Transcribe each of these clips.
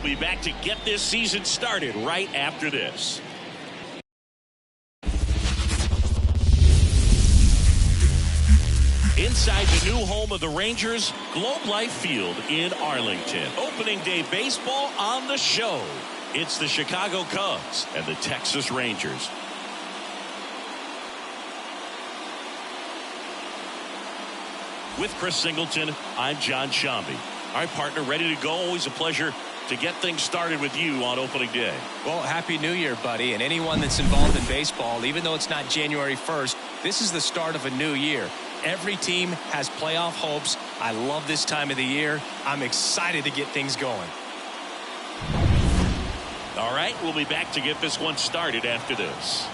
be back to get this season started right after this. Inside the new home of the Rangers, Globe Life Field in Arlington. Opening day baseball on the show. It's the Chicago Cubs and the Texas Rangers. With Chris Singleton, I'm John Shambi. All right, partner, ready to go. Always a pleasure to get things started with you on opening day. Well, Happy New Year, buddy. And anyone that's involved in baseball, even though it's not January 1st, this is the start of a new year. Every team has playoff hopes. I love this time of the year. I'm excited to get things going. All right, we'll be back to get this one started after this.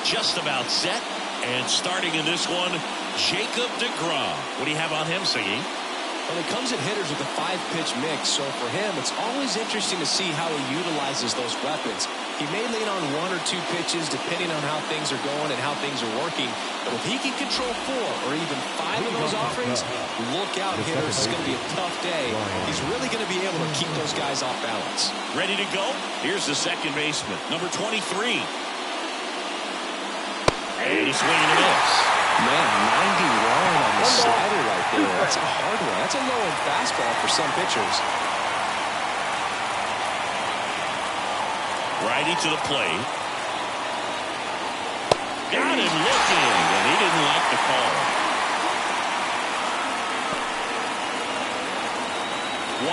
Just about set, and starting in this one, Jacob deGrom. What do you have on him, Siggy? Well, he comes at hitters with a 5-pitch mix, so for him, it's always interesting to see how he utilizes those weapons. He may lean on 1 or 2 pitches depending on how things are going and how things are working, but if he can control 4 or even 5 of those offerings, look out, hitters. It's going to be a tough day. He's really going to be able to keep those guys off balance. Ready to go? Here's the second baseman, number 23. And he's swinging and a miss. Man, 91 on the slider right there. That's a hard one. That's a low-end fastball for some pitchers. Righty to the plate. Got him looking, and he didn't like the call.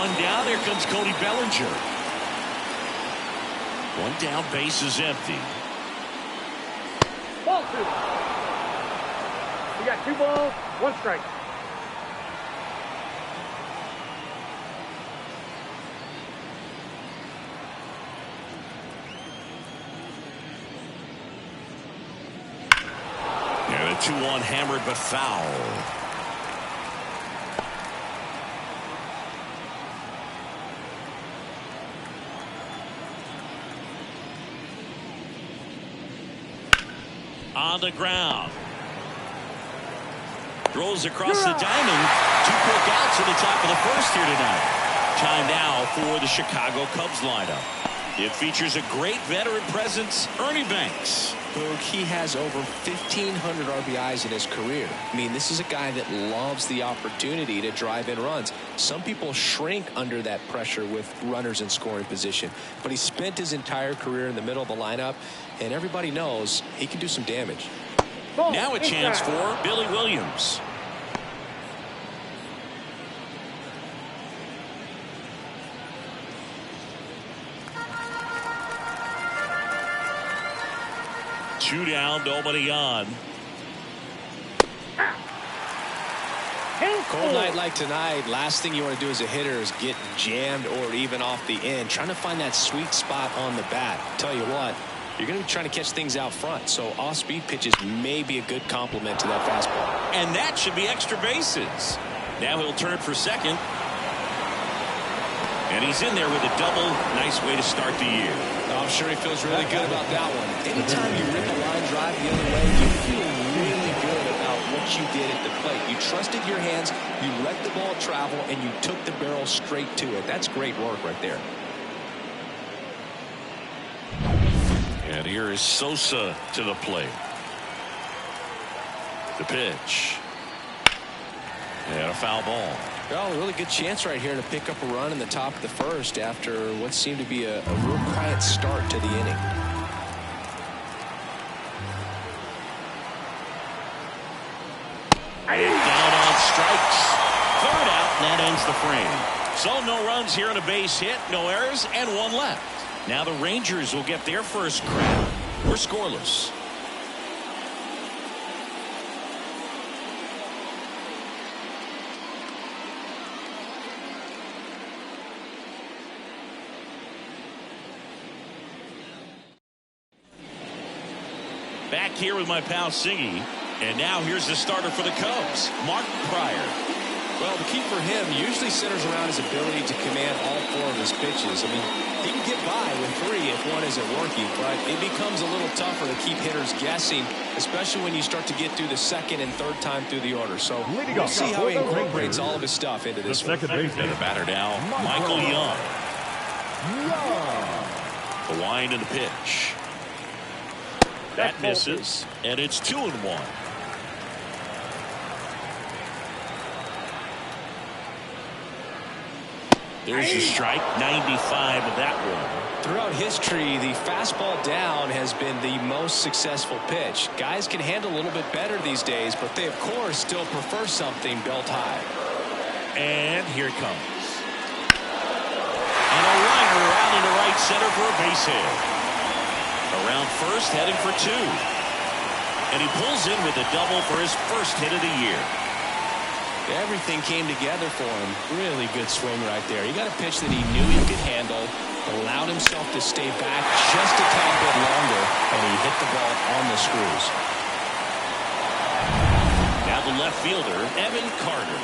One down. Here comes Cody Bellinger. One down. Base is empty. Ball 2. You got 2 balls, 1 strike. And a 2-1 hammered but foul. On the ground. Throws across the diamond. 2 quick outs at the top of the first here tonight. Time now for the Chicago Cubs lineup. It features a great veteran presence, Ernie Banks. Boog, he has over 1,500 RBIs in his career. I mean, this is a guy that loves the opportunity to drive in runs. Some people shrink under that pressure with runners in scoring position, but he spent his entire career in the middle of the lineup, and everybody knows he can do some damage. Now a chance for Billy Williams. Two down, nobody on. Cold night like tonight, last thing you want to do as a hitter is get jammed or even off the end. Trying to find that sweet spot on the bat. Tell you what, you're going to be trying to catch things out front, so off-speed pitches may be a good complement to that fastball. And that should be extra bases. Now he'll turn for second. And he's in there with a double. Nice way to start the year. I'm sure he feels really good about that one. Anytime you rip a line drive the other way, you feel really good about what you did at the plate. You trusted your hands, you let the ball travel, and you took the barrel straight to it. That's great work right there. And here is Sosa to the plate. The pitch. And a foul ball. Well, a really good chance right here to pick up a run in the top of the first after what seemed to be a real quiet start to the inning. Down on strikes. Third out, and that ends the frame. So no runs here on a base hit, no errors, and 1 left. Now the Rangers will get their first crack. We're scoreless. Back here with my pal Siggy. And now here's the starter for the Cubs, Mark Pryor. Well, the key for him usually centers around his ability to command all 4 of his pitches. I mean, he can get by with 3 if one isn't working, but it becomes a little tougher to keep hitters guessing, especially when you start to get through the second and third time through the order. So we'll see how he incorporates all of his stuff into this one. And the batter now, Michael Young. The wind and the pitch. That misses, and it's 2-1. There's a strike, 95 of that one. Throughout history, the fastball down has been the most successful pitch. Guys can handle a little bit better these days, but they, of course, still prefer something belt high. And here it comes. And a liner out into right center for a base hit. Around first, heading for 2. And he pulls in with a double for his first hit of the year. Everything came together for him. Really good swing right there. He got a pitch that he knew he could handle, allowed himself to stay back just a tad bit longer, and he hit the ball on the screws. Now the left fielder, Evan Carter.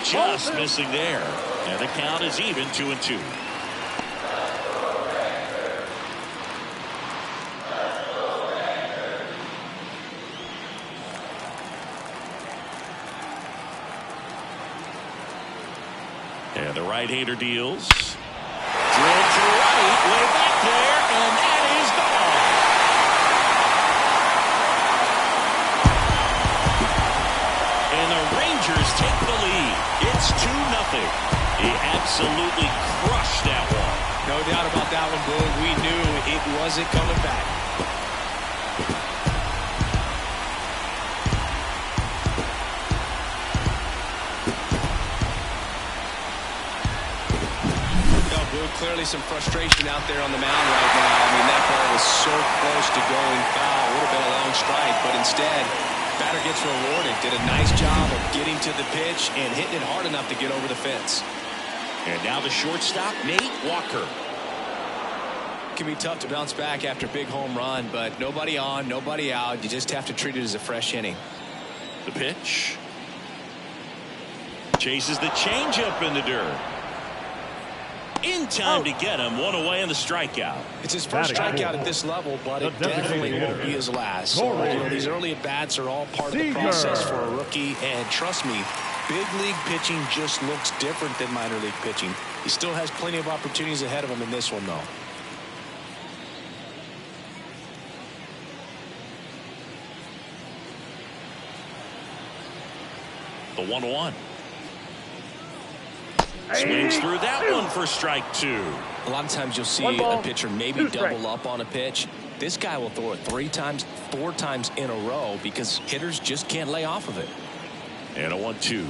Just missing there. And the count is even, 2-2. And the right-hander deals. Drilled to right, way back there, and that is gone. And the Rangers take the lead. It's 2-0. He absolutely crushed that one. No doubt about that one, Boone. We knew it wasn't coming back. Clearly some frustration out there on the mound right now. I mean, that ball was so close to going foul. Would have been a long strike, but instead, batter gets rewarded. Did a nice job of getting to the pitch and hitting it hard enough to get over the fence. And now the shortstop, Nate Walker. It can be tough to bounce back after a big home run, but nobody on, nobody out. You just have to treat it as a fresh inning. The pitch. Chases the changeup in the dirt. In time to get him. One away in the strikeout. It's his first strikeout at this level, but it definitely won't be his last. So, these early at-bats are all part of the process for a rookie. And trust me, big league pitching just looks different than minor league pitching. He still has plenty of opportunities ahead of him in this one, though. The 1-1. Swings through that one for strike 2. A lot of times you'll see a pitcher maybe double up on a pitch. This guy will throw it 3 times, 4 times in a row because hitters just can't lay off of it. And a 1-2.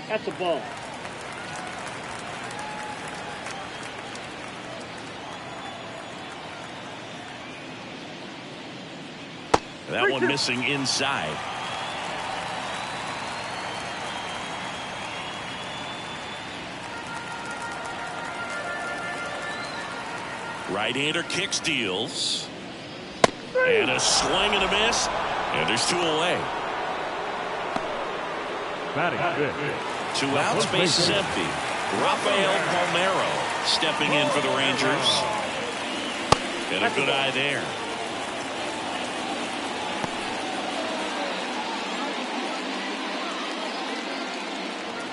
That's a ball. That one missing inside. Right-hander kicks, deals. And a swing and a miss. And there's 2 away. Batting fifth. 2 outs, base is empty. Rafael Palmeiro stepping in for the Rangers. And a good eye there.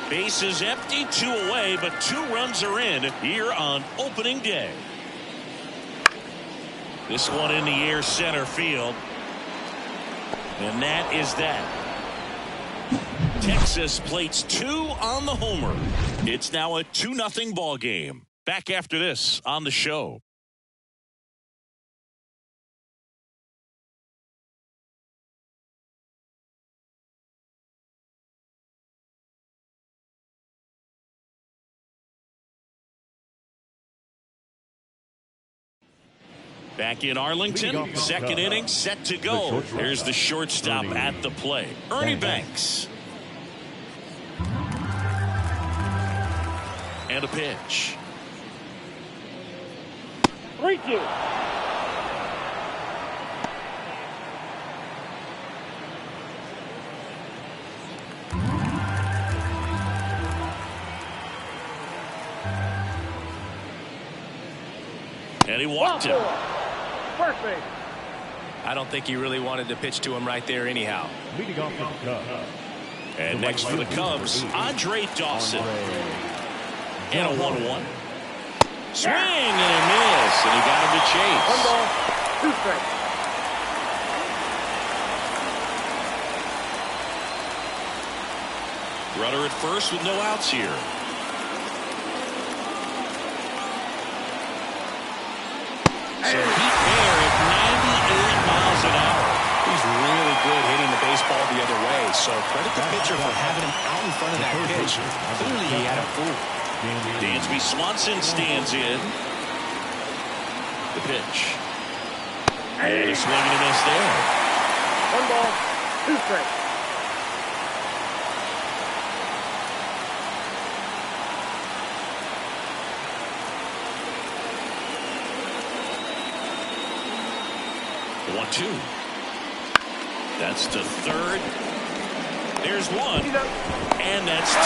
Base is empty, 2 away, but 2 runs are in here on opening day. This one in the air, center field. And that is that. Texas plates 2 on the homer. It's now a 2-0 ball game. Back after this on the show. Back in Arlington, second inning set to go. Here's the shortstop at the plate, Ernie Banks. And a pitch. 3-2. he walked him. First base. I don't think he really wanted to pitch to him right there anyhow. Leading off for the Cubs. And next for the Cubs, Andre Dawson. And a 1-1. Swing and a miss, and he got him to chase. 1 ball, 2 strikes. Runner at first with no outs here. So Pete Mayer at 98 miles an hour. He's really good hitting the baseball the other way, so credit the pitcher for having him out in front of that pitch. Clearly he had a fool. Dansby Swanson stands in. The pitch. And a swing and a miss there. 1 ball, 2 strikes. The 1-2. That's to third. There's 1. And that's 2.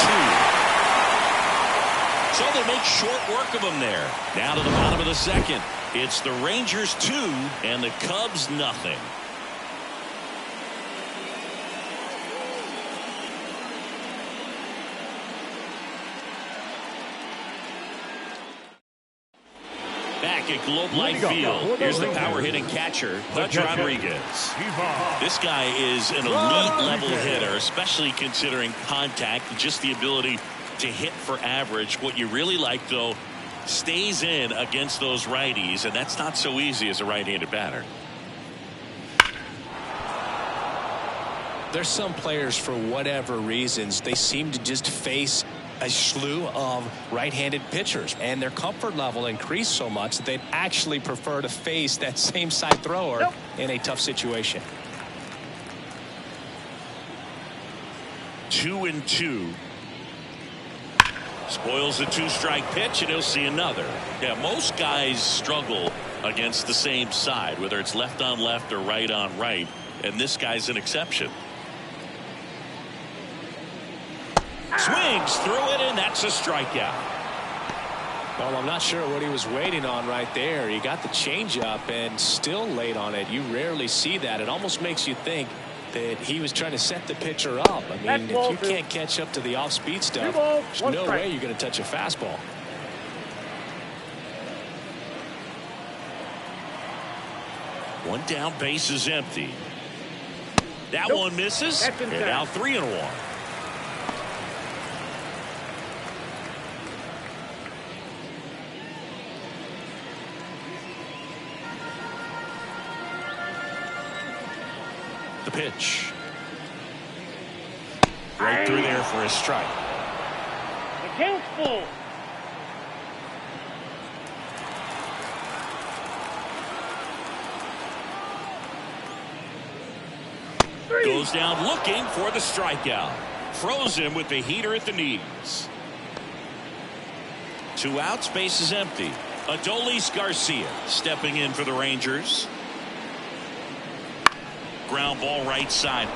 So they make short work of him there. Now to the bottom of the second. It's the Rangers 2 and the Cubs nothing. Back at Globe Life Field, here's the power hitting catcher, Pudge Rodriguez. This guy is an elite level hitter, especially considering contact, just the ability to hit for average. What you really like, though, stays in against those righties, and that's not so easy as a right-handed batter. There's some players, for whatever reasons, they seem to just face a slew of right-handed pitchers, and their comfort level increased so much that they'd actually prefer to face that same side thrower in a tough situation. 2-2. Spoils the 2-strike pitch, and he'll see another. Yeah, most guys struggle against the same side, whether it's left on left or right on right, and this guy's an exception. Swings through it, and that's a strikeout. Well, I'm not sure what he was waiting on right there. He got the changeup and still late on it. You rarely see that. It almost makes you think that he was trying to set the pitcher up. I mean, if you can't catch up to the off-speed stuff, there's no way you're going to touch a fastball. One down, base is empty. That one misses, and now 3-1. The pitch. Right through there for a strike. The game's full. Goes down looking for the strikeout. Froze him with the heater at the knees. 2 outs, base is empty. Adolis Garcia stepping in for the Rangers. Ground ball right side.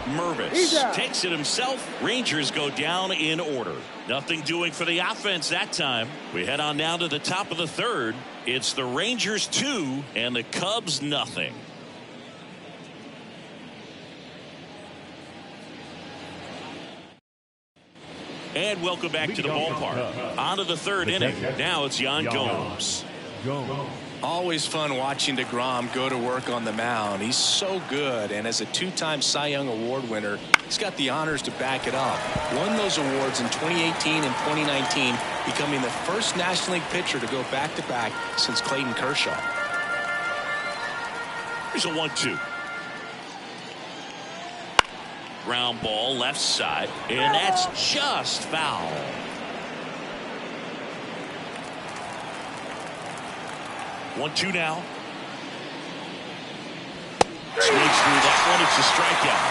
Mervis takes it himself. Rangers go down in order. Nothing doing for the offense that time. We head on down to the top of the third. It's the Rangers 2 and the Cubs nothing. And welcome back to the ballpark. On to the third inning. Now it's Yan Gomes. Always fun watching DeGrom go to work on the mound. He's so good, and as a 2-time Cy Young Award winner, he's got the honors to back it up. Won those awards in 2018 and 2019, becoming the first National League pitcher to go back-to-back since Clayton Kershaw. Here's a 1-2. Ground ball left side, and that's just foul. One-two now. Swings through that one. It's a strikeout.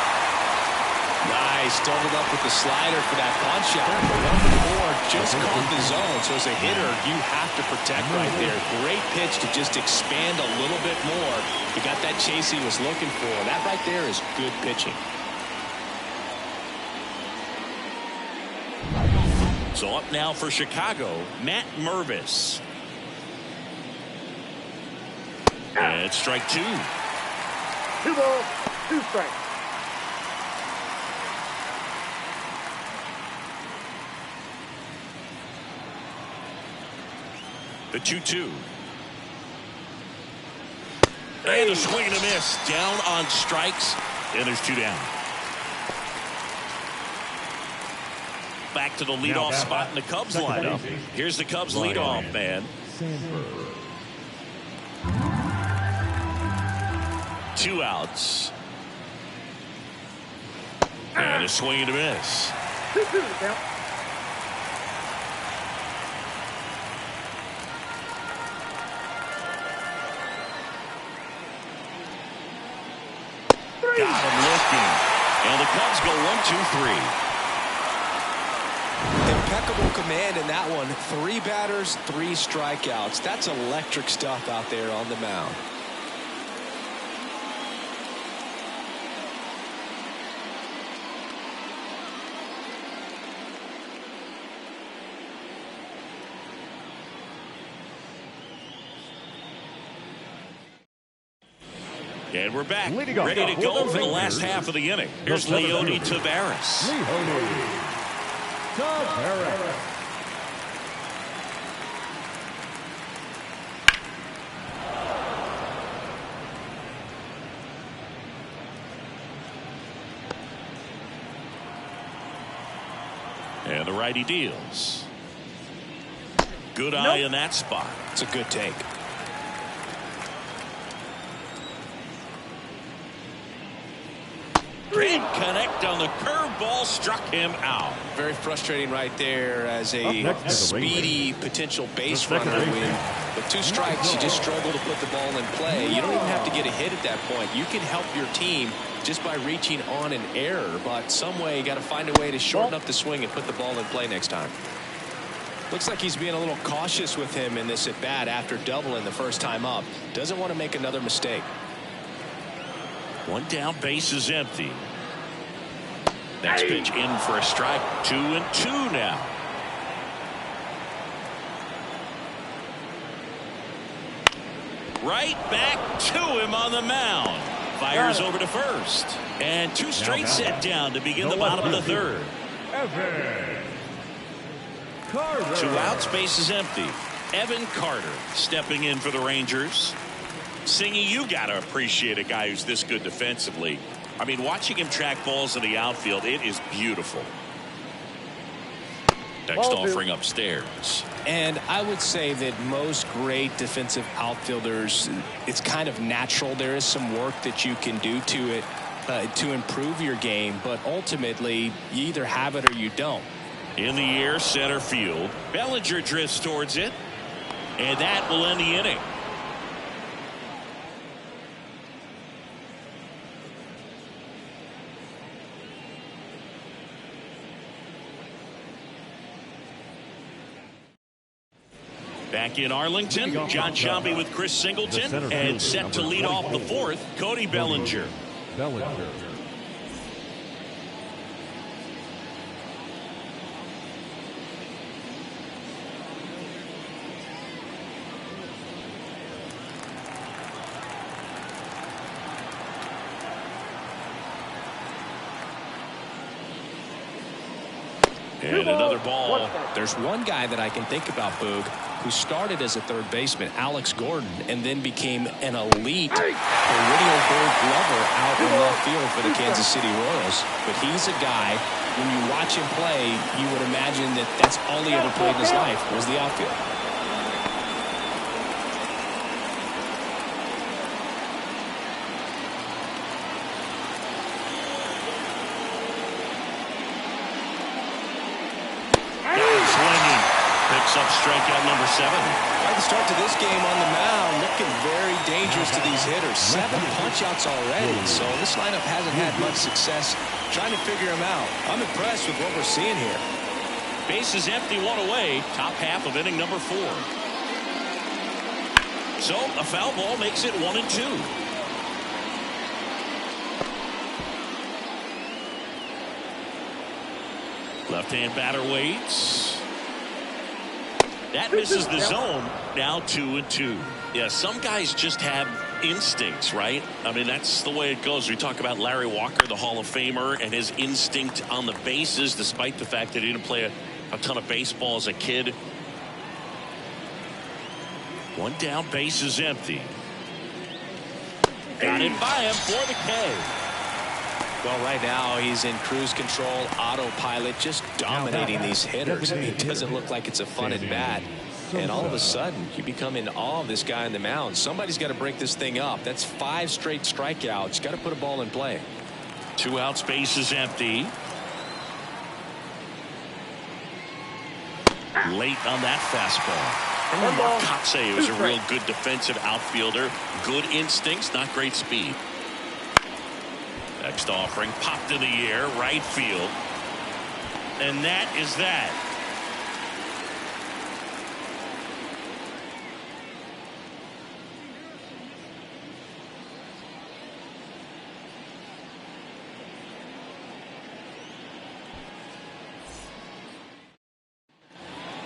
Nice. Doubled up with the slider for that punch out. But 1-4 just caught the zone. So as a hitter, you have to protect right there. Great pitch to just expand a little bit more. He got that chase he was looking for. That right there is good pitching. So up now for Chicago, Matt Mervis. It's strike 2. 2 balls, 2 strikes. The 2-2. And a swing and a miss. Down on strikes. And there's 2 down. Back to the leadoff spot in the Cubs lineup. Here's the Cubs leadoff man. 2 outs. And a swing and a miss. 2-2 to count. Got him looking. And the Cubs go 1-2-3. Impeccable command in that one. 3 batters, 3 strikeouts. That's electric stuff out there on the mound. And we're back, ready to go for the last half of the inning. Here's Leody Taveras. And the righty deals. Good eye in that spot. It's a good take. Didn't connect on the curveball, struck him out. Very frustrating right there as a speedy potential base runner. With 2 strikes, you just struggle to put the ball in play. You don't even have to get a hit at that point. You can help your team just by reaching on an error, but some way you got to find a way to shorten up the swing and put the ball in play next time. Looks like he's being a little cautious with him in this at bat after doubling the first time up. Doesn't want to make another mistake. 1 down, base is empty. Next pitch in for a strike. 2-2 now. Right back to him on the mound. Fires over to first. And 2 straight set down to begin the bottom of the 3rd. 2 outs, base is empty. Evan Carter stepping in for the Rangers. Singy, you got to appreciate a guy who's this good defensively. I mean, watching him track balls in the outfield, it is beautiful. Next offering upstairs. And I would say that most great defensive outfielders, it's kind of natural. There is some work that you can do to it to improve your game, but ultimately you either have it or you don't. In the air, center field. Bellinger drifts towards it, and that will end the inning. Back in Arlington, John Sciambi with Chris Singleton, and set to lead off the 4th, Cody Bellinger. And another ball. There's one guy that I can think about, Boog, who started as a 3rd baseman, Alex Gordon, and then became an elite perennial Gold Glover out in left field for the Kansas City Royals. But he's a guy, when you watch him play, you would imagine that that's all he ever played in his life was the outfield. Up strikeout number 7. Right, the start to this game on the mound, looking very dangerous to these hitters. 7 punch-outs already, so this lineup hasn't had much success trying to figure them out. I'm impressed with what we're seeing here. Base is empty, 1 away. Top half of inning number 4. So a foul ball makes it 1-2. Left-hand batter waits. That misses the zone. Now 2-2. Yeah, some guys just have instincts, right? I mean, that's the way it goes. We talk about Larry Walker, the Hall of Famer, and his instinct on the bases, despite the fact that he didn't play a ton of baseball as a kid. One down, base is empty. Got it by him for the K. Well, right now he's in cruise control, autopilot, just dominating these hitters. I mean, it doesn't look like it's a fun at bat. And all of a sudden, you become in awe of this guy on the mound. Somebody's got to break this thing up. That's 5 straight strikeouts. Got to put a ball in play. 2 outs, base is empty. Late on that fastball. Mark Kotsay was a real good defensive outfielder. Good instincts, not great speed. Next offering popped in the air, right field. And that is that.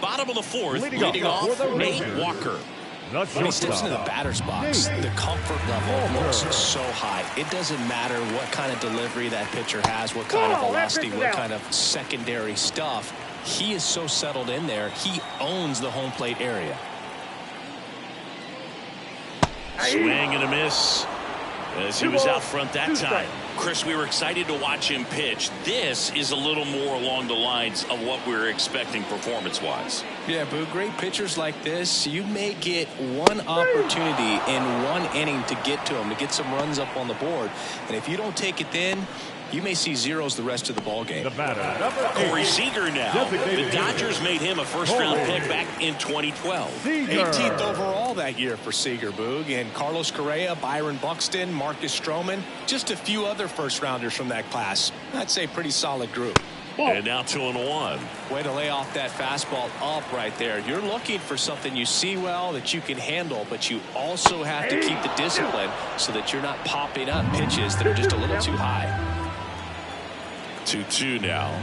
Bottom of the 4th, leading off Nate Walker. When he steps into the batter's box, the comfort level looks so high. It doesn't matter what kind of delivery that pitcher has, what kind of velocity, what kind of secondary stuff. He is so settled in there. He owns the home plate area. Swing and a miss as he was out front that time. Chris, we were excited to watch him pitch. This is a little more along the lines of what we were expecting performance-wise. Yeah, Boo, great pitchers like this, you may get one opportunity in one inning to get to them, to get some runs up on the board. And if you don't take it then, you may see zeros the rest of the ball game. The batter, Corey Seager now. The Dodgers made him a first-round pick back in 2012. 18th overall that year for Seager, Boog. And Carlos Correa, Byron Buxton, Marcus Stroman, just a few other first-rounders from that class. I'd say pretty solid group. And now 2-1. Way to lay off that fastball up right there. You're looking for something you see well that you can handle, but you also have to keep the discipline so that you're not popping up pitches that are just a little too high. 2-2 now.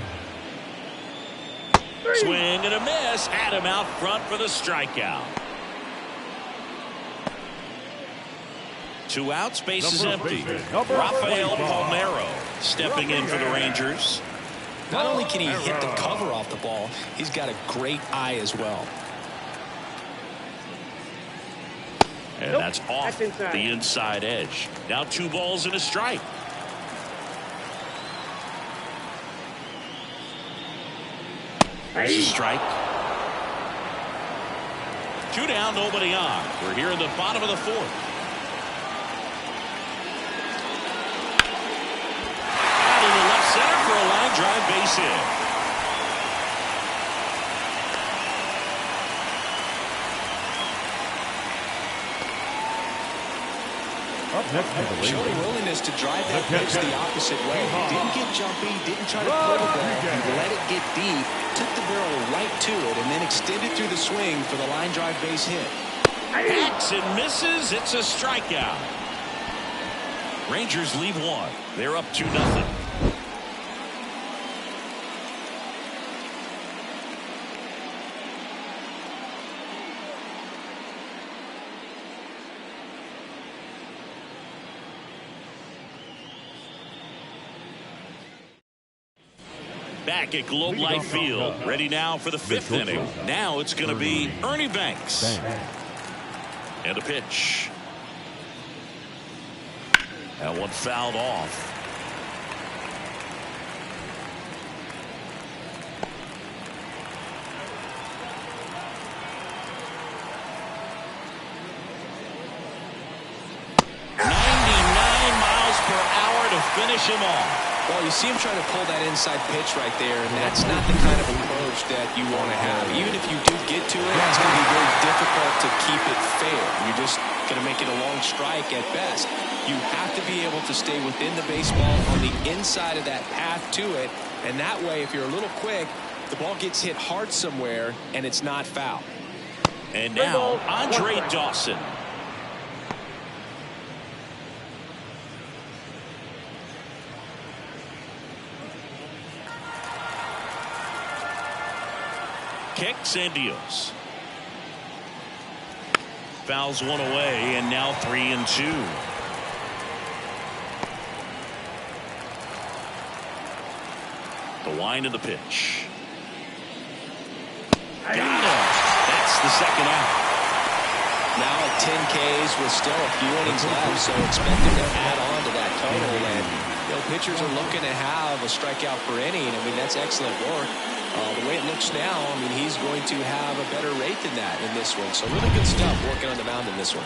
Swing and a miss. Had him out front for the strikeout. 2 outs, base is empty. Rafael Palmeiro stepping in for the Rangers. Not only can he hit the cover off the ball, he's got a great eye as well. And that's off the inside edge. Now 2 balls and a strike. There's a strike. 2 down, nobody on. We're here in the bottom of the 4th. Out in the left center for a line drive base hit. Showing willingness to drive that pitch the opposite way. He didn't get jumpy, didn't try to pull the ball. He let it get deep, took the barrel right to it, and then extended through the swing for the line drive base hit. Hacks and misses. It's a strikeout. Rangers leave 1. They're up 2-0. Back at Globe Life Field, ready now for the 5th inning. Now it's going to be Ernie Banks. And a pitch. That one fouled off. Finish him off. Well, you see him trying to pull that inside pitch right there, and that's not the kind of approach that you want to have. Even if you do get to it, it's going to be very difficult to keep it fair. You're just going to make it a long strike at best. You have to be able to stay within the baseball on the inside of that path to it, and that way, if you're a little quick, the ball gets hit hard somewhere, and it's not foul. And now, Andre Dawson. Kicks and deals. Fouls one away, and now 3-2. The wind of the pitch. Got him. That's the second out. Now at 10 Ks with still a few innings left, so expecting to add on to that total. And pitchers are looking to have a strikeout per inning. I mean, that's excellent work. The way it looks now, I mean, he's going to have a better rate than that in this one. So really good stuff working on the mound in this one.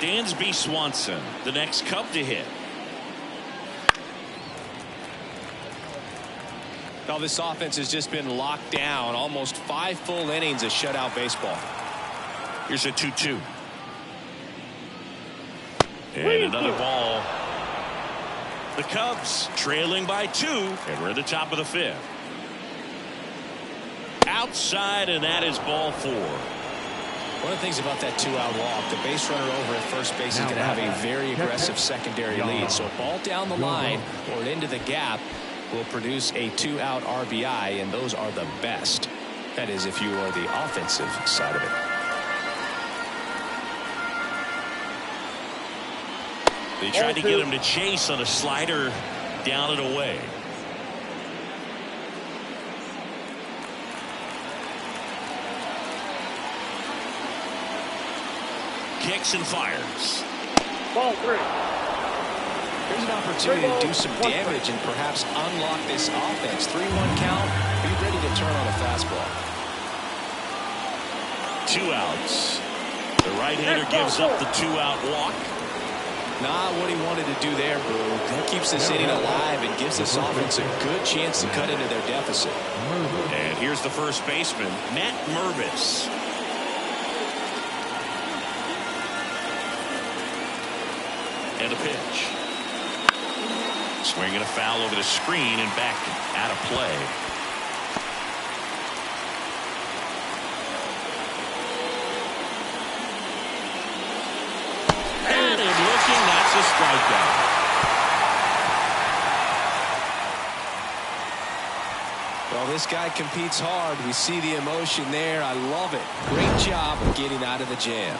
Dansby Swanson, the next Cub to hit. Now this offense has just been locked down. Almost 5 full innings of shutout baseball. Here's a 2-2. And another ball. The Cubs trailing by 2, and we're at the top of the 5th. Outside, and that is ball 4. One of the things about that 2-out walk, the base runner over at first base is going to have a very aggressive secondary lead. So a ball down the line or into the gap will produce a 2-out RBI, and those are the best. That is, if you are the offensive side of it. They tried to get him to chase on a slider down and away. Kicks and fires. Ball 3. Here's an opportunity to do some damage and perhaps unlock this offense. 3-1 count. Be ready to turn on a fastball. 2 outs. The right-hander gives up the 2-out walk. Not what he wanted to do there, Boo. That keeps this inning alive and gives this offense a good chance to cut into their deficit. And here's the first baseman, Matt Mervis. And a pitch. Swinging a foul over the screen and back out of play. And looking, that's a strikeout. Well, this guy competes hard. We see the emotion there. I love it. Great job of getting out of the jam.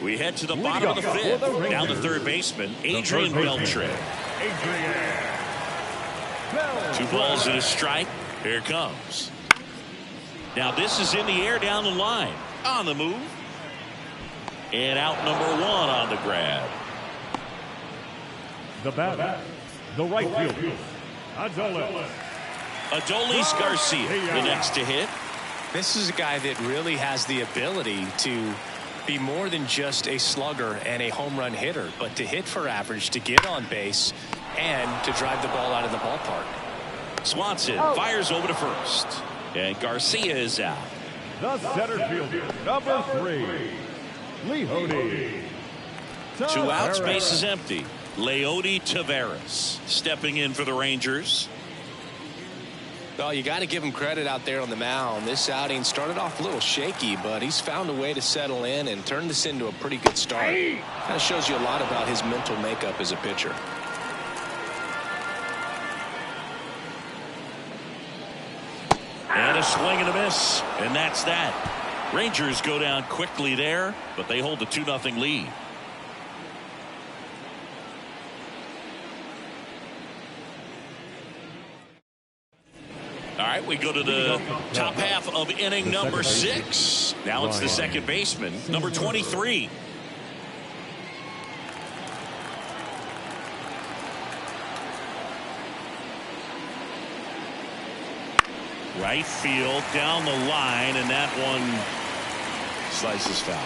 We head to the bottom of the 5th. Down to third baseman, Adrian Beltre. 2 balls and a strike. Here it comes. Now this is in the air down the line. On the move. And out number 1 on the grab. The batter, the right fielder, Adolis Garcia, the next to hit. This is a guy that really has the ability to be more than just a slugger and a home run hitter, but to hit for average, to get on base, and to drive the ball out of the ballpark. Swanson fires over to first. And Garcia is out. the center fielder, number 3, Leody. 2 outs, base is empty. Leody Taveras stepping in for the Rangers. Well, you got to give him credit out there on the mound. This outing started off a little shaky, but he's found a way to settle in and turn this into a pretty good start. Kind of shows you a lot about his mental makeup as a pitcher. And a swing and a miss, and that's that. Rangers go down quickly there, but they hold a 2-0 lead. All right, we go to the top half of inning number 6. Now it's the second baseman, number 23. Right field down the line, and that one slices foul.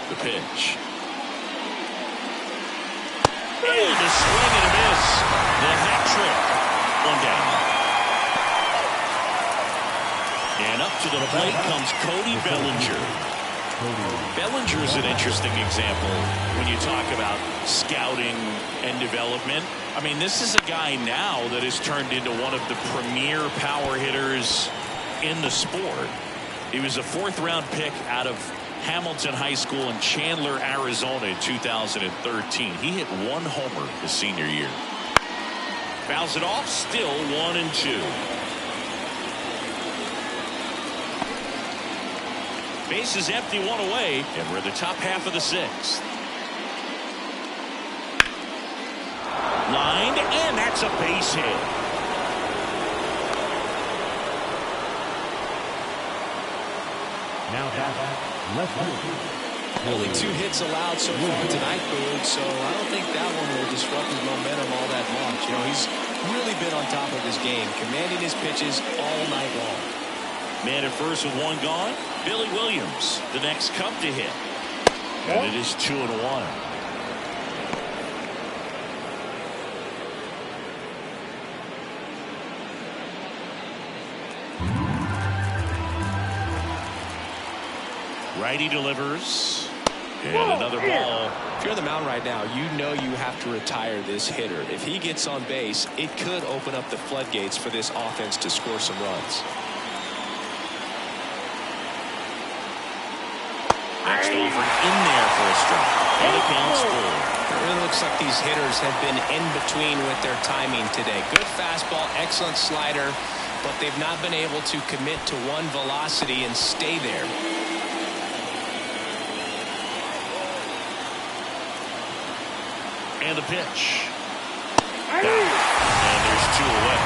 The pitch. And a swing and a miss. The hat trick. 1 down. And up to the plate comes Cody Bellinger. Bellinger is an interesting example when you talk about scouting and development. I mean, this is a guy now that has turned into one of the premier power hitters in the sport. He was a fourth-round pick out of Hamilton High School in Chandler, Arizona in 2013. He hit 1 homer his senior year. Fouls it off, still 1-2. Base is empty, 1 away, and we're in the top half of the 6th. Lined, and that's a base hit. Now that's left field. Only 2 hits allowed so far tonight, Boog, so I don't think that one will disrupt his momentum all that much. You know, he's really been on top of his game, commanding his pitches all night long. Man at first with 1 gone. Billy Williams, the next Cub to hit. And it is 2-1. Righty delivers. And another ball. If you're on the mound right now, you know you have to retire this hitter. If he gets on base, it could open up the floodgates for this offense to score some runs. Next offer in there for a strike. And the count's full. It really looks like these hitters have been in between with their timing today. Good fastball, excellent slider, but they've not been able to commit to one velocity and stay there. And the pitch. And there's 2 away.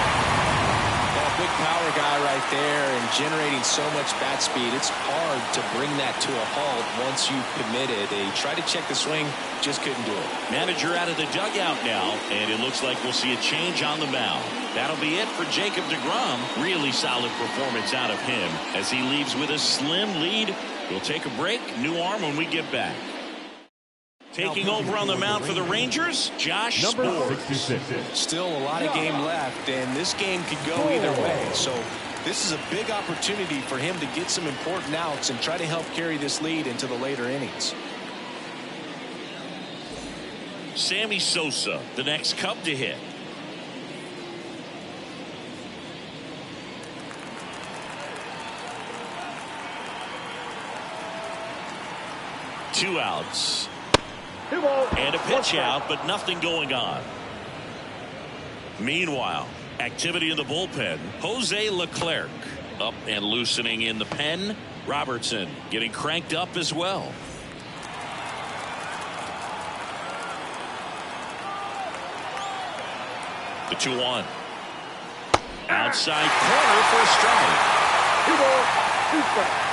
Well, big power guy right there and generating so much bat speed. It's hard to bring that to a halt once you've committed. They tried to check the swing, just couldn't do it. Manager out of the dugout now, and it looks like we'll see a change on the mound. That'll be it for Jacob deGrom. Really solid performance out of him as he leaves with a slim lead. We'll take a break. New arm when we get back. Taking over on the mound for the Rangers, Josh Sborz. Still a lot of game left, and this game could go either way. So this is a big opportunity for him to get some important outs and try to help carry this lead into the later innings. Sammy Sosa, the next Cub to hit. Two outs. And a pitch out, but nothing going on. Meanwhile, activity in the bullpen. Jose Leclerc up and loosening in the pen. Robertson getting cranked up as well. The 2-1. Outside corner for a strike. 2 balls, 2 strikes.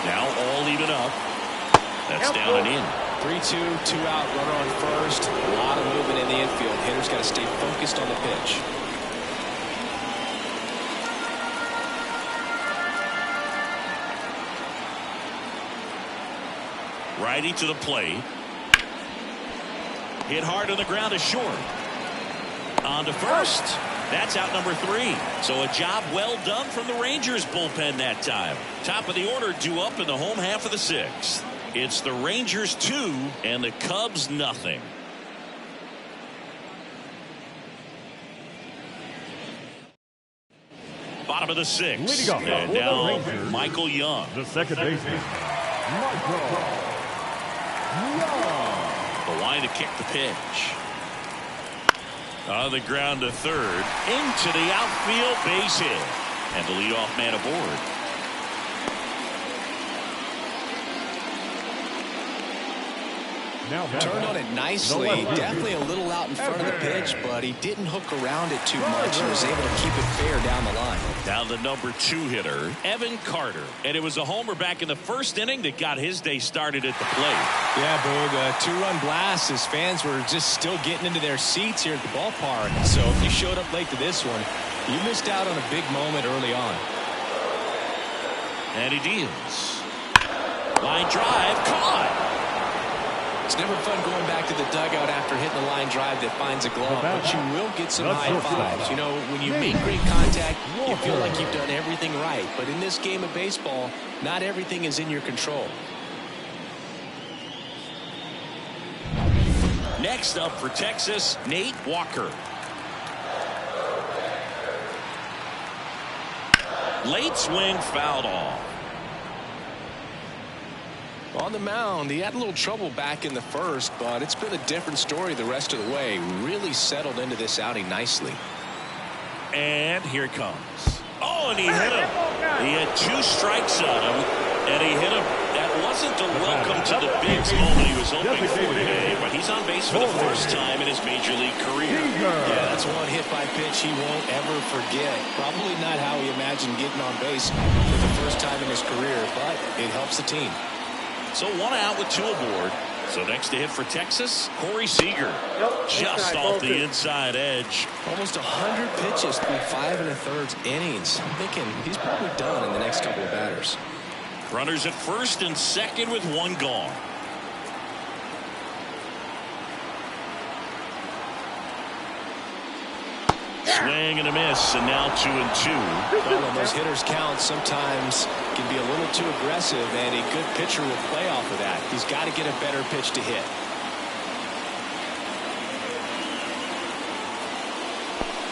Now all even up. That's down and in. 3-2, 2-out, runner on first. A lot of movement in the infield. Hitter's got to stay focused on the pitch. Righty to the plate. Hit hard on the ground is short. On to first. That's out number 3. So a job well done from the Rangers bullpen that time. Top of the order due up in the home half of the 6th. It's the Rangers 2 and the Cubs nothing. Bottom of the 6th. And now Rangers, Michael Young. the second baseman, Michael Young. The line to kick the pitch. On the ground to third. Into the outfield, base hit. And the leadoff man aboard. Now Turned on it nicely. Definitely a little out in front of the pitch, but he didn't hook around it too much and was able to keep it fair down the line. Down the number 2 hitter, Evan Carter. And it was a homer back in the first inning that got his day started at the plate. Yeah, Boog, a 2-run blast. His fans were just still getting into their seats here at the ballpark. So if you showed up late to this one, you missed out on a big moment early on. And he deals. Line drive, caught. It's never fun going back to the dugout after hitting a line drive that finds a glove, but you will get some high fives. You know, when you make great contact, you feel like you've done everything right. But in this game of baseball, not everything is in your control. Next up for Texas, Nate Walker. Late swing fouled off. On the mound, he had a little trouble back in the first, but it's been a different story the rest of the way. Really settled into this outing nicely. And here it comes. Oh, and he hit him. He had 2 strikes on him, and he hit him. That wasn't the welcome to the bigs moment he was hoping for today, but he's on base for the first time in his major league career. Yeah, that's one hit by pitch he won't ever forget. Probably not how he imagined getting on base for the first time in his career, but it helps the team. So 1 out with 2 aboard. So next to hit for Texas, Corey Seager. Just off the inside edge. Almost 100 pitches through 5 1/3 innings. I'm thinking he's probably done in the next couple of batters. Runners at first and second with 1 gone. Swing and a miss, and now 2-2. Well, when those hitters count, sometimes can be a little too aggressive, and a good pitcher will play off of that. He's got to get a better pitch to hit.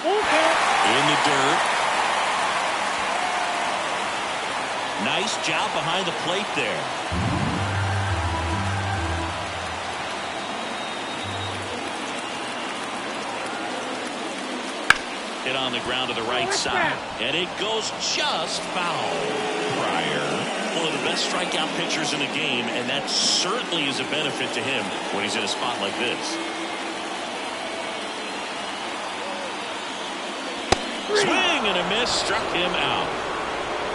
In the dirt. Nice job behind the plate there. Hit on the ground to the right side, and it goes just foul. Pryor, one of the best strikeout pitchers in the game, and that certainly is a benefit to him when he's in a spot like this. Swing and a miss, struck him out.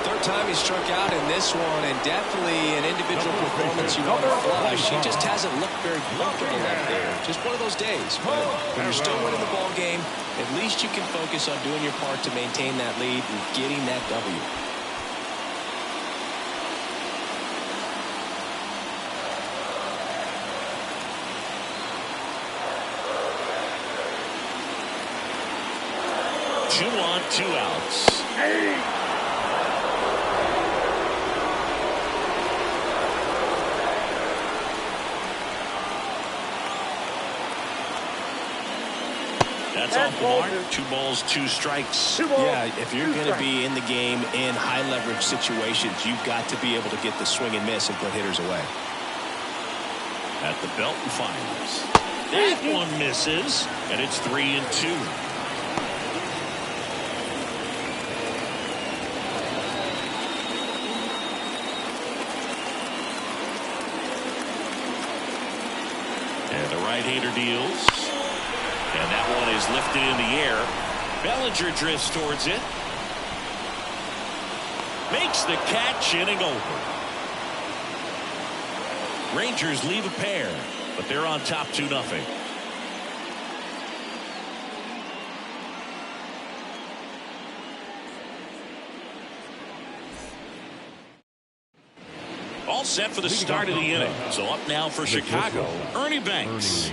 Third time he struck out in this one, and definitely an individual performance you want to flush. He just hasn't looked very comfortable up there. Just one of those days. But when you're still winning the ball game, at least you can focus on doing your part to maintain that lead and getting that W. Two on, 2 outs. That's off the mark. 2 balls, 2 strikes. Yeah, if you're going to be in the game in high leverage situations, you've got to be able to get the swing and miss and put hitters away. At the belt and fires. That one misses, and it's 3-2. And the right-hander deals. And that one is lifted in the air. Bellinger drifts towards it. Makes the catch, inning over. Rangers leave a pair, but they're on top 2-0. All set for the start of the inning. So up now for Chicago, Ernie Banks.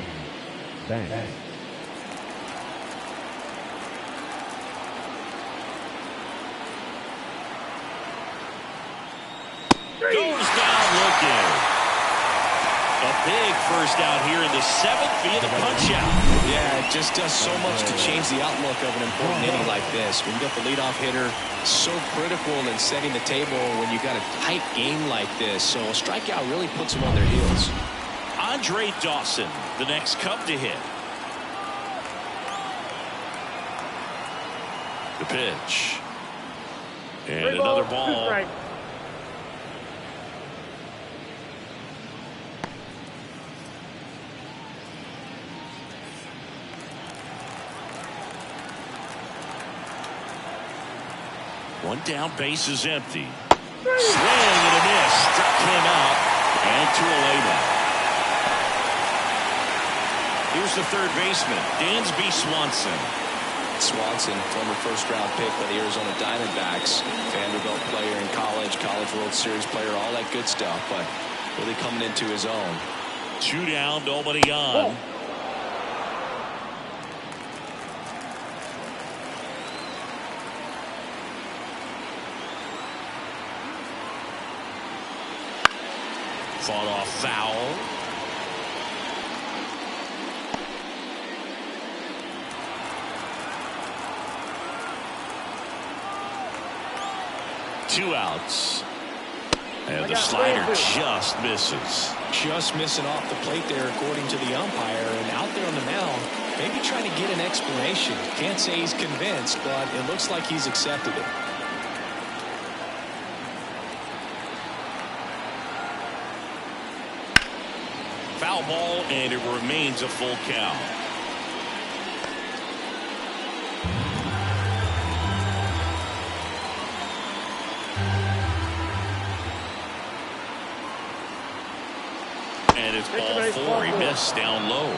Goes down looking. A big first out here in the 7th via the punch out. Yeah, it just does so much to change the outlook of an important inning like this. When you got the leadoff hitter, so critical in setting the table when you got a tight game like this. So a strikeout really puts them on their heels. Andre Dawson, the next Cub to hit. The pitch. And another ball. One down, base is empty. Swing and a miss. Struck him out. And 2 away now. Here's the third baseman, Dansby Swanson. Swanson, former first-round pick by the Arizona Diamondbacks. Vanderbilt player in college, College World Series player, all that good stuff, but really coming into his own. 2 down, nobody on. Fought off foul. 2 outs. And the slider just misses. Just missing off the plate there, according to the umpire. And out there on the mound, maybe trying to get an explanation. Can't say he's convinced, but it looks like he's accepted it. Foul ball, and it remains a full count. And it's ball 4. He missed down low.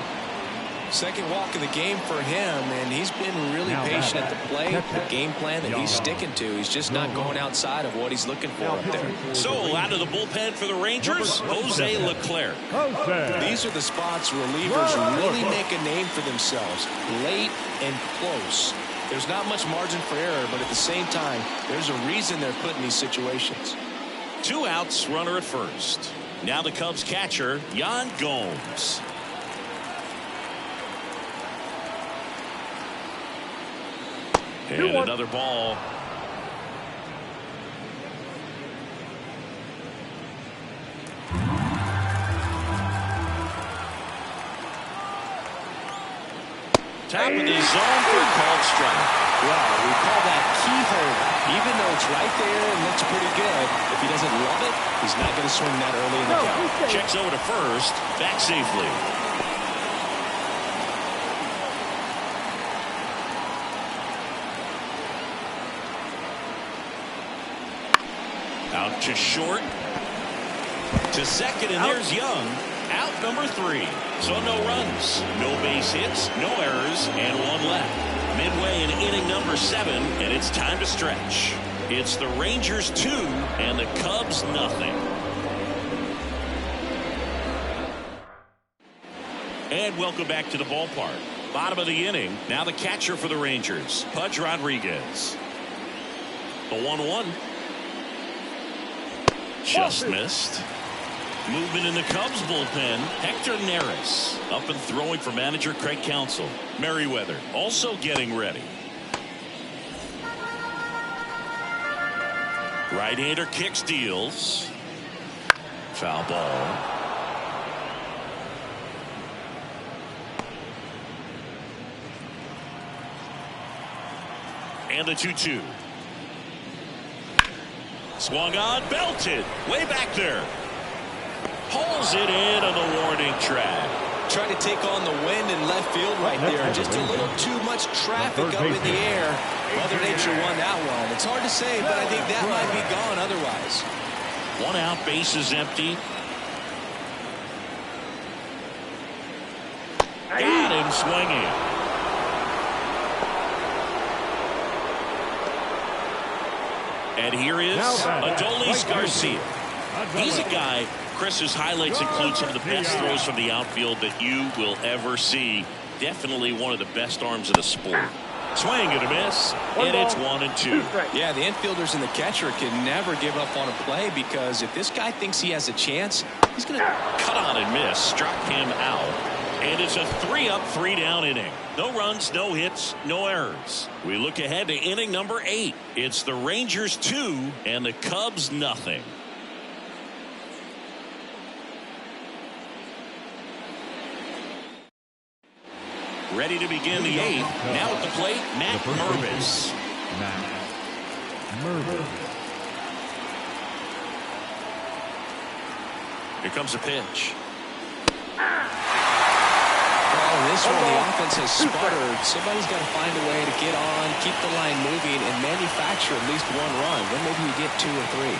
Second walk of the game for him, and he's been really patient at the plate. The game plan that he's sticking to, he's just not going outside of what he's looking for up there. So out of the bullpen for the Rangers, Jose Leclerc. These are the spots relievers really make a name for themselves, late and close. There's not much margin for error, but at the same time, there's a reason they're put in these situations. 2 outs, runner at first. Now the Cubs catcher, Yan Gomes. And another ball. Top of the zone for a called strike. Well, we call that keyhole. Even though it's right there and looks pretty good, if he doesn't love it, he's not going to swing that early in the count. Checks over to first, back safely. Out to short, to second, and there's Young. Out number 3. So no runs, no base hits, no errors, and 1 left. Midway in inning number 7, and it's time to stretch. It's the Rangers 2 and the Cubs nothing. And welcome back to the ballpark. Bottom of the inning. Now the catcher for the Rangers, Pudge Rodriguez. The 1-1. Just missed. Movement in the Cubs bullpen. Hector Neris up and throwing for manager Craig Counsell. Merriweather also getting ready. Right-hander kicks, deals. Foul ball. And the 2-2. Swung on, belted, way back there. Pulls it in on the warning track. Trying to take on the wind in left field right there. Just a little too much traffic up in the air. Mother Nature won that one. It's hard to say, but I think that might be gone otherwise. 1 out, bases empty. Got him swinging. And here is Adolis Garcia. He's a guy, Chris's highlights include some of the best throws from the outfield that you will ever see. Definitely one of the best arms in the sport. Swing and a miss, and it's 1-2. Yeah, the infielders and the catcher can never give up on a play, because if this guy thinks he has a chance, he's going to cut on and miss, struck him out. And it's a 3-up, 3-down inning. No runs, no hits, no errors. We look ahead to inning number 8. It's the Rangers 2 and the Cubs nothing. Ready to begin the 8th. Now at the plate, Matt Mervis. Here comes a pitch. Well, this one, the offense has sputtered. Somebody's got to find a way to get on, keep the line moving, and manufacture at least 1 run. Then maybe we get 2 or 3.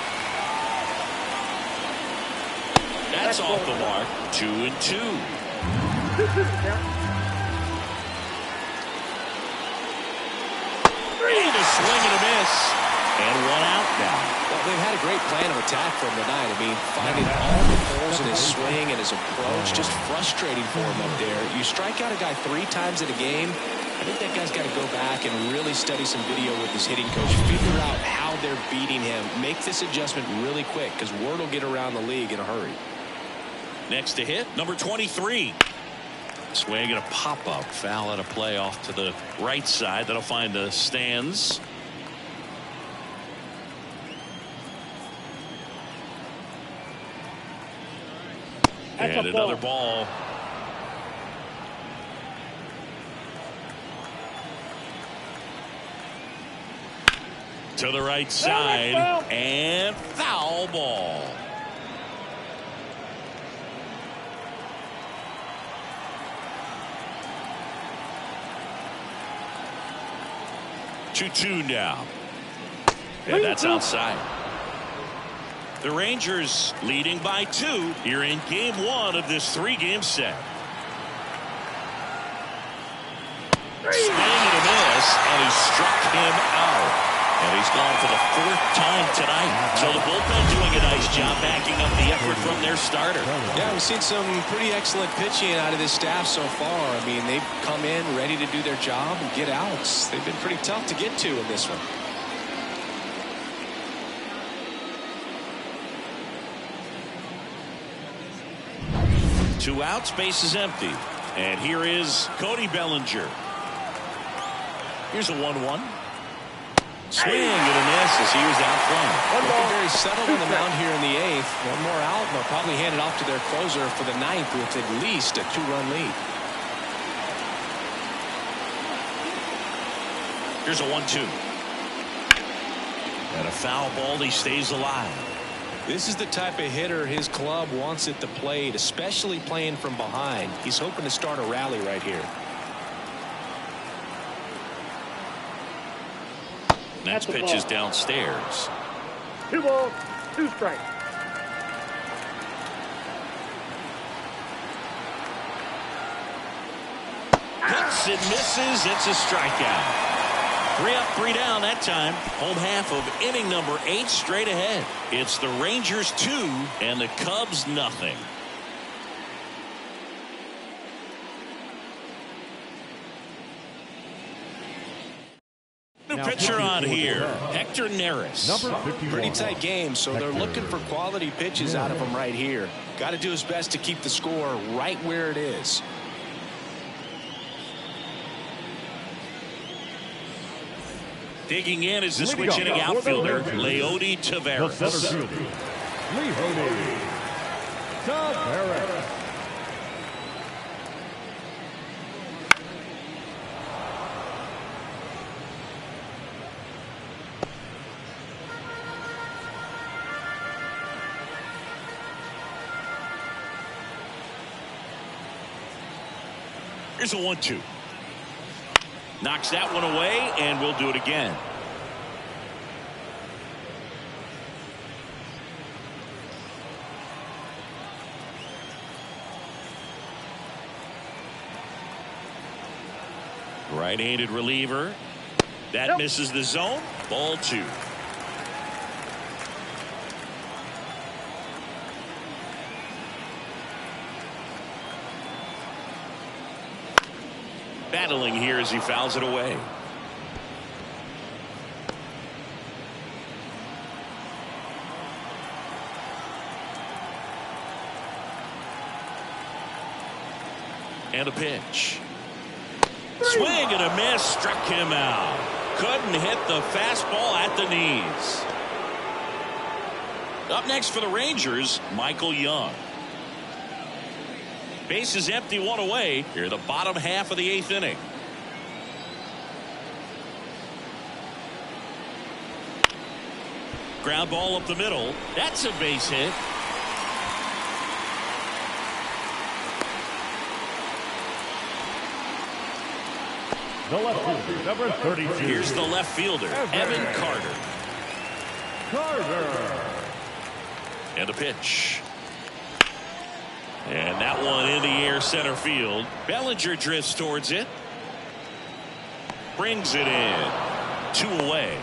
That's off the mark. 2-2. And a swing and a miss. And 1 out now. Well, they've had a great plan of attack from tonight. I mean, finding all the holes in his swing and his approach, just frustrating for him up there. You strike out a guy 3 times in a game, I think that guy's got to go back and really study some video with his hitting coach, figure out how they're beating him, make this adjustment really quick, because word will get around the league in a hurry. Next to hit, number 23. Swing and a pop-up. Foul out of play off to the right side. That'll find the stands. And another ball. To the right side. And foul ball. Two now. And that's outside. The Rangers leading by 2 here in game 1 of this 3-game set. Swing and a miss, and he struck him out. And he's gone for the 4th time tonight. So the bullpen doing a nice job backing up the effort from their starter. Yeah, we've seen some pretty excellent pitching out of this staff so far. I mean, they've come in ready to do their job and get outs. They've been pretty tough to get to in this one. Two outs, base is empty. And here is Cody Bellinger. Here's a 1-1. Swing and a miss as he was out front. Looking very settled on the mound here in the 8th. One more out, and they'll probably hand it off to their closer for the 9th with at least a 2-run lead. Here's a 1-2. And a foul ball. He stays alive. This is the type of hitter his club wants it to play, especially playing from behind. He's hoping to start a rally right here. Next pitch is downstairs. 2 balls, 2 strikes. Hits and misses. It's a strikeout. 3 up, 3 down that time. Home half of inning number 8 straight ahead. It's the Rangers 2 and the Cubs nothing. New pitcher on here, Hector Neris. Pretty tight game, so they're looking for quality pitches out of him right here. Got to do his best to keep the score right where it is. Digging in is the switch inning outfielder, Leody Taveras. Leody Taveras. Here's a 1-2. Knocks that one away, and we'll do it again. Right-handed reliever. That misses the zone. Ball 2. Battling here as he fouls it away. And a pitch. Swing and a miss, struck him out. Couldn't hit the fastball at the knees. Up next for the Rangers, Michael Young. Base is empty, 1 away. Here the bottom half of the 8th inning. Ground ball up the middle. That's a base hit. The left fielder, number 32. Here's the left fielder, Evan Carter. Carter. And a pitch. And that one in the air center field. Bellinger drifts towards it. Brings it in. 2 away.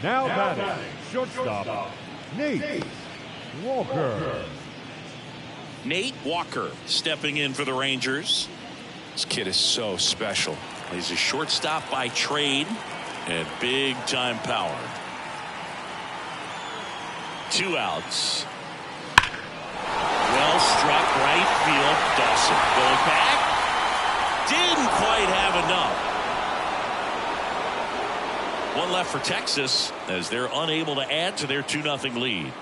Now batting, shortstop, Nate Walker. Nate Walker stepping in for the Rangers. This kid is so special. He's a shortstop by trade and big time power. 2 outs. Well struck right field. Dawson going back. Didn't quite have enough. 1 left for Texas as they're unable to add to their 2-0 lead.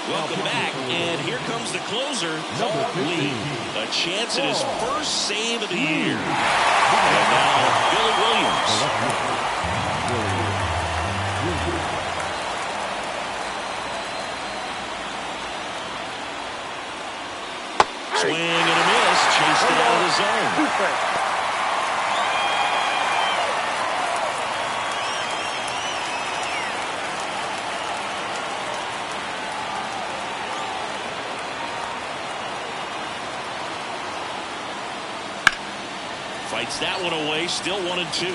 Welcome back, and here comes the closer, Lee. A chance at his first save of the year. And now, Billy Williams. Swing and a miss, chased it out of the zone. Fights that one away, still 1-2.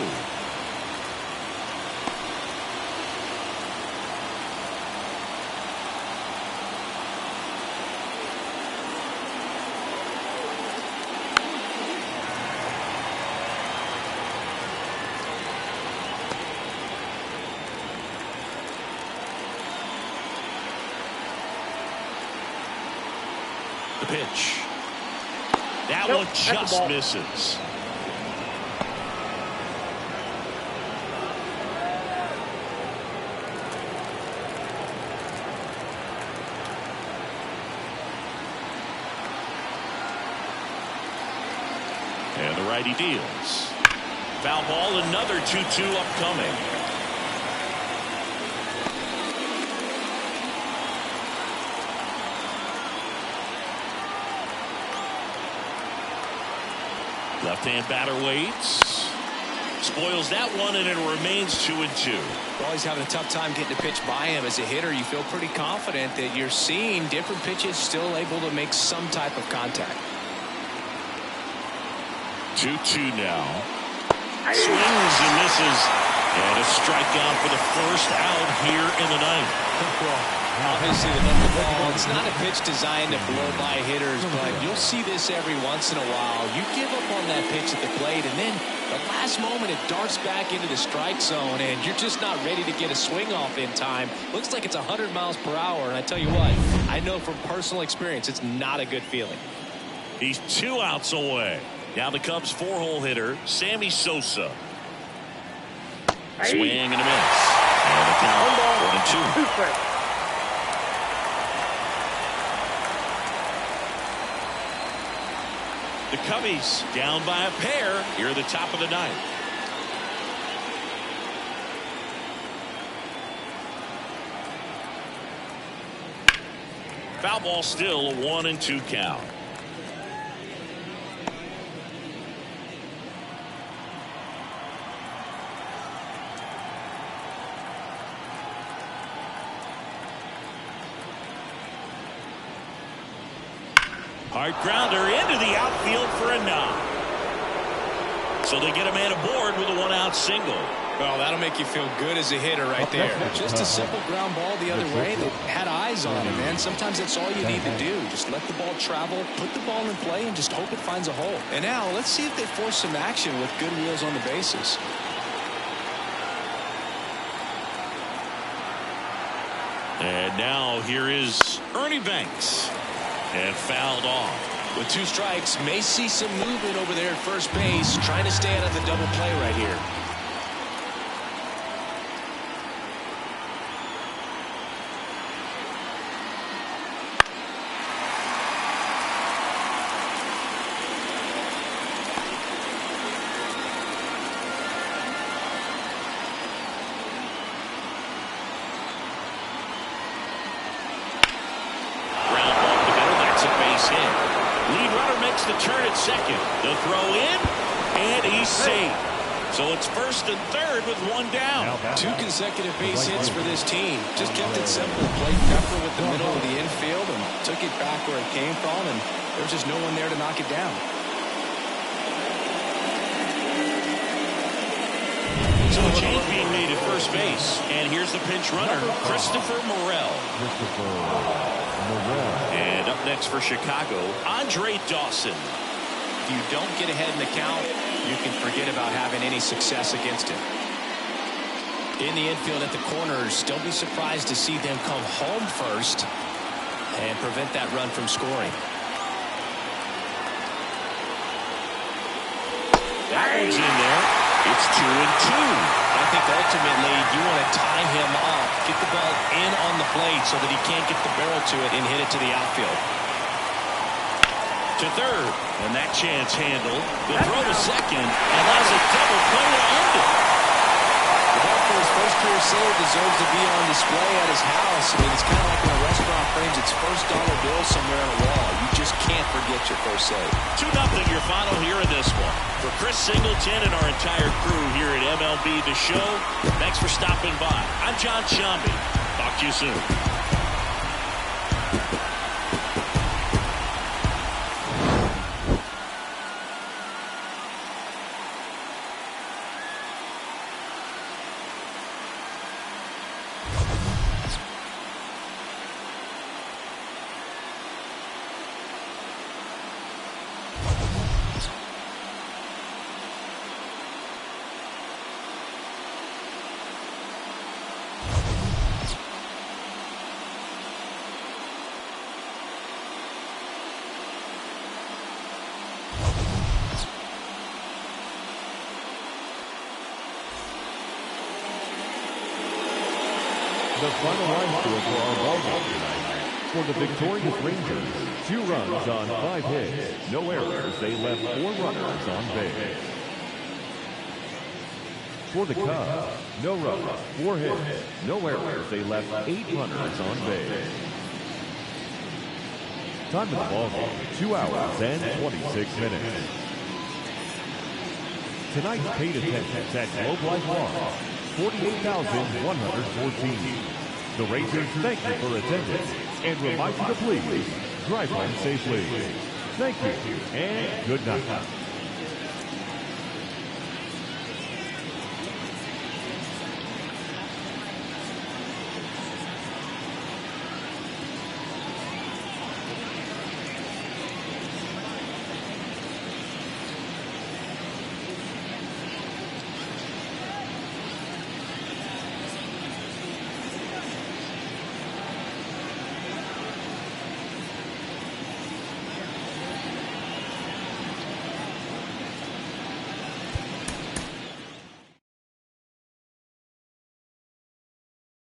The pitch. That one just misses. And the righty deals. Foul ball, another 2-2 upcoming. Left-hand batter waits. Spoils that one, and it remains 2-2. You're always having a tough time getting a pitch by him. As a hitter, you feel pretty confident that you're seeing different pitches still able to make some type of contact. 2-2 now. Swings and misses. And a strikeout for the first out here in the ninth. Well, obviously the knuckleball, it's not a pitch designed to blow by hitters, but you'll see this every once in a while. You give up on that pitch at the plate, and then the last moment it darts back into the strike zone, and you're just not ready to get a swing off in time. Looks like it's 100 miles per hour, and I tell you what, I know from personal experience it's not a good feeling. He's 2 outs away. Now the Cubs' 4-hole hitter, Sammy Sosa. Swing and a miss. And the count 1-2. The Cubbies down by a pair here at the top of the ninth. Foul ball, still a 1-2 count. Hard grounder into the outfield for a knock. So they get a man aboard with a 1-out single. Well, that'll make you feel good as a hitter right there. Just a simple ground ball the other way that had eyes on it, man. Sometimes that's all you need to do. Just let the ball travel, put the ball in play, and just hope it finds a hole. And now let's see if they force some action with good wheels on the bases. And now here is Ernie Banks. And fouled off. With 2 strikes, may see some movement over there at first base, trying to stay out of the double play right here. Lead runner makes the turn at second. The throw in, and he's safe. So it's first and third with 1 down. 2 consecutive base hits for this team. Just kept it simple. Played Pepper with the middle of the infield and took it back where it came from, and there's just no one there to knock it down. So a change being made at first base. And here's the pinch runner, Christopher Morel. And up next for Chicago, Andre Dawson. If you don't get ahead in the count, you can forget about having any success against him. In the infield at the corners, don't be surprised to see them come home first and prevent that run from scoring. That one's in there. It's 2-2. A I think ultimately you want to tie him up, get the ball in on the plate so that he can't get the barrel to it and hit it to the outfield. To third, and that chance handled. The throw to second, and that's a double play to end it. The ball for his first career save deserves to be on display at his house. I mean, it's kind of like when a restaurant frames its first dollar bill somewhere on a wall. You just can't forget your first save. 2-0 your final here in this one. For Chris Singleton and our entire crew here at MLB The Show, thanks for stopping by. I'm John Shambi. Talk to you soon. The final line score for our ball game tonight. For the victorious Rangers, 2 runs on 5 hits, no errors. They left 4 runners on base. For the Cubs, no runs, 4 hits, no errors. They left 8 runners on base. Time of the ball game, 2 hours and 26 minutes. Tonight's paid attendance at Globe Life Farm, 48,114. The Rangers thank you for attending and remind you to please drive home safely. Thank you and good night.